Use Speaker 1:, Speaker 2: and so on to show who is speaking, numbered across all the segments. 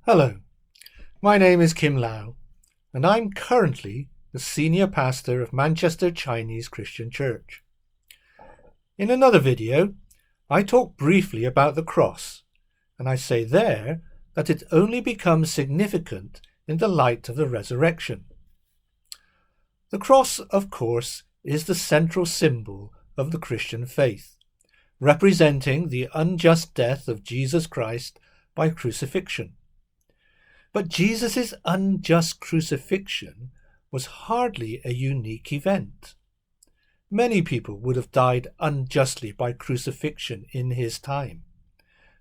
Speaker 1: Hello, my name is Kim Lau, and I'm currently the senior pastor of Manchester Chinese Christian Church. In another video, I talk briefly about the cross, and I say there that it only becomes significant in the light of the resurrection. The cross, of course, is the central symbol of the Christian faith, representing the unjust death of Jesus Christ by crucifixion. But Jesus' unjust crucifixion was hardly a unique event. Many people would have died unjustly by crucifixion in his time,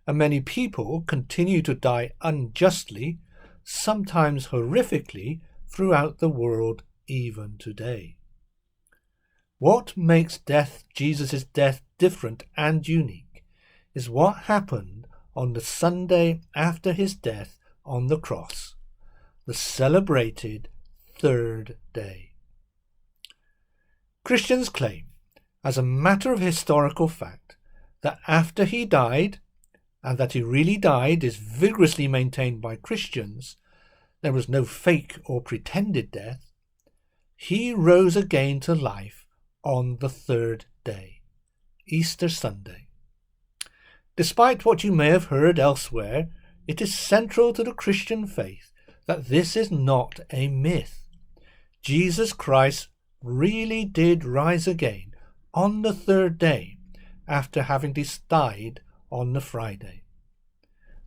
Speaker 1: and many people continue to die unjustly, sometimes horrifically, throughout the world even today. What makes Jesus' death different and unique is what happened on the Sunday after his death on the cross, the celebrated third day. Christians claim, as a matter of historical fact, that after he died, and that he really died is vigorously maintained by Christians, there was no fake or pretended death, he rose again to life on the third day, Easter Sunday. Despite what you may have heard elsewhere, it is central to the Christian faith that this is not a myth. Jesus Christ really did rise again on the third day after having died on the Friday.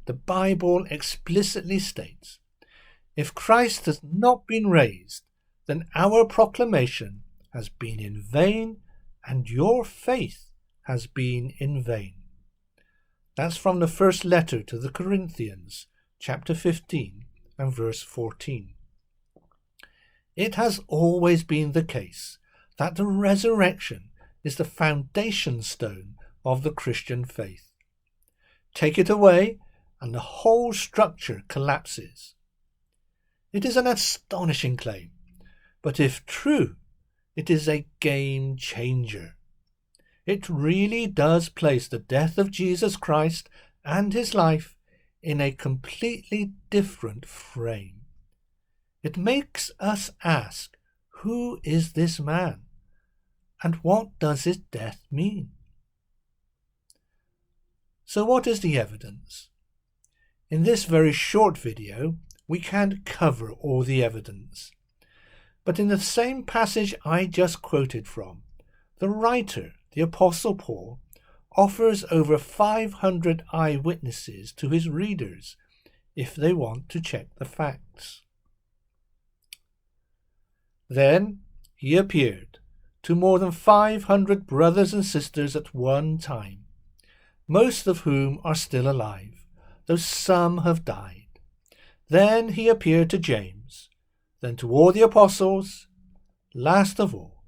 Speaker 1: The Bible explicitly states, if Christ has not been raised, then our proclamation has been in vain and your faith has been in vain. That's from the first letter to the Corinthians, chapter 15 and verse 14. It has always been the case that the resurrection is the foundation stone of the Christian faith. Take it away and the whole structure collapses. It is an astonishing claim, but if true, it is a game changer. It really does place the death of Jesus Christ and his life in a completely different frame. It makes us ask, who is this man? And what does his death mean? So what is the evidence? In this very short video, we can't cover all the evidence. But in the same passage I just quoted from, the writer, the Apostle Paul, offers over 500 eyewitnesses to his readers if they want to check the facts. Then he appeared to more than 500 brothers and sisters at one time, most of whom are still alive, though some have died. Then he appeared to James, then to all the apostles, last of all,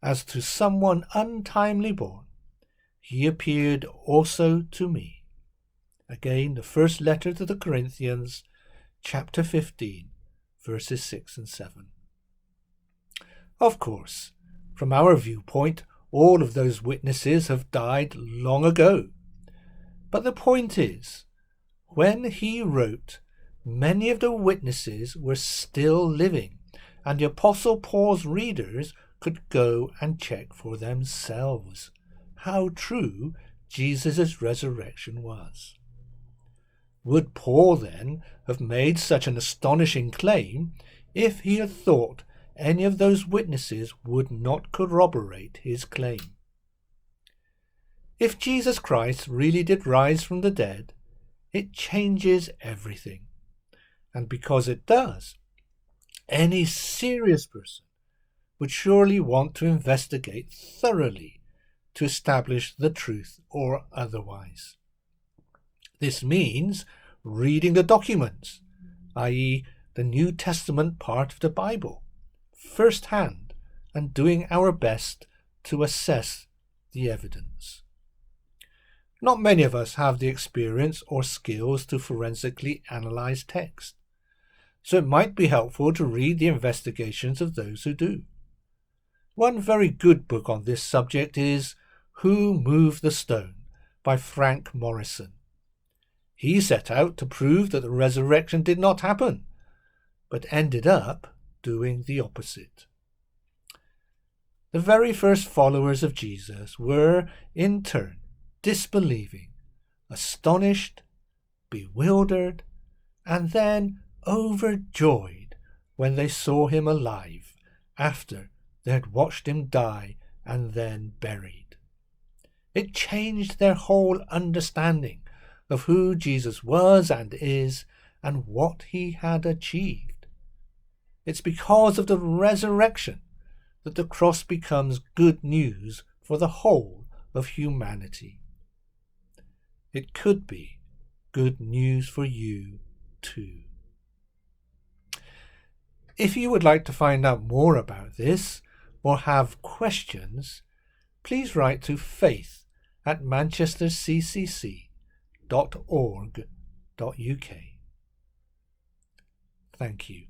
Speaker 1: as to someone untimely born, he appeared also to me. Again, the first letter to the Corinthians, chapter 15, verses 6 and 7. Of course, from our viewpoint, all of those witnesses have died long ago. But the point is, when he wrote, many of the witnesses were still living, and the Apostle Paul's readers could go and check for themselves how true Jesus' resurrection was. Would Paul then have made such an astonishing claim if he had thought any of those witnesses would not corroborate his claim? If Jesus Christ really did rise from the dead, it changes everything. And because it does, any serious person would surely want to investigate thoroughly to establish the truth or otherwise. This means reading the documents, i.e. the New Testament part of the Bible, firsthand, and doing our best to assess the evidence. Not many of us have the experience or skills to forensically analyze text, so it might be helpful to read the investigations of those who do. One very good book on this subject is Who Moved the Stone by Morrison. He set out to prove that the resurrection did not happen, but ended up doing the opposite. The very first followers of Jesus were, in turn, disbelieving, astonished, bewildered, and then overjoyed when they saw him alive after they had watched him die and then buried. It changed their whole understanding of who Jesus was and is and what he had achieved. It's because of the resurrection that the cross becomes good news for the whole of humanity. It could be good news for you too. If you would like to find out more about this or have questions, please write to faith@manchesterccc.org.uk. Thank you.